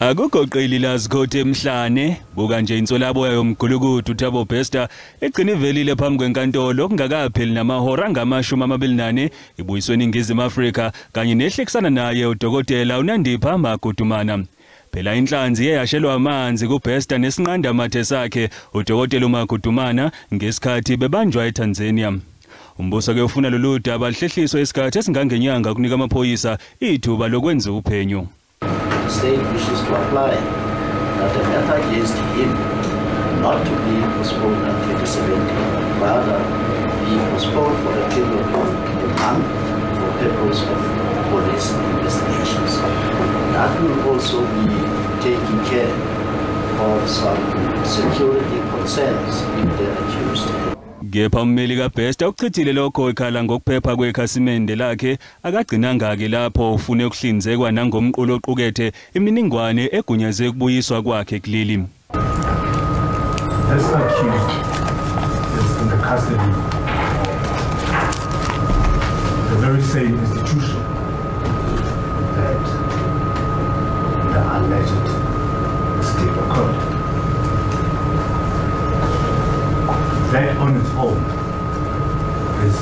Akugoqeli lazikhothi emhlane buka nje insolaboya yomgulukudu UBester egcina ivelile phambi kwenkantolo kungakapheli namahora angama-24 ibuyiswe eNingizimu Afrika kanye nehlekisana naye udokotela uNandipha Magudumana. Phela inhlanzi yeyashelwa amanzi kuBester nesinqanda amathe sakhe udokotela uMagudumana ngesikhathi bebanjwa eTanzania. Umbuso ke ufuna lolu daba lihlehliswe isikhathi esingangenyanga kunika amaphoyisa ithuba lokwenza uphenyo. The state wishes to apply that the matter against him not to be postponed until 2017, but rather be postponed for a period of a month for purpose of police investigations. That will also be taking care of some security concerns if they're accused. Kepha ummeli kaBester uchithile lokho ekhala ngokuphepha kwekhasimende lakhe akagcinanga ke lapho ufune ukuhlinzekwa nangomqulo oqukethe iminingwane egunyaze ukubuyiswa kwakhe kuleli. This accused is in the custody of the very same institution that the alleged escape occurred. That on its own is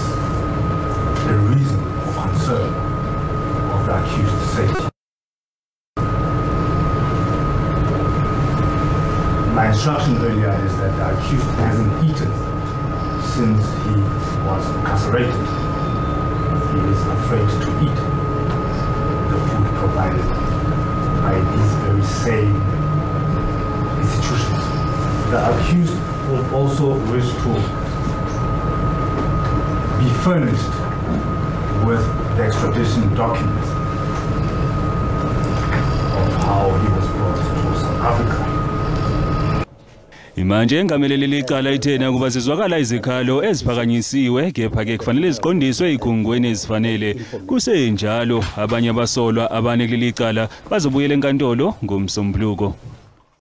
the reason for concern of the accused's safety. My instruction earlier is that the accused hasn't eaten since he was incarcerated. He is afraid to eat the food provided by these very same institutions. The accused would also wish to be furnished with the extradition documents of how he was brought to South Africa. Imanje engamelele licala ithena kuba sizwakala izikhalo eziphakanyisiwe kepha ke kufanele ziqondiswe igungweni ezifanele. Kusenjalo abanye abasolwa abane kuleli cala bazobuyela enkantolo ngomsombuluko.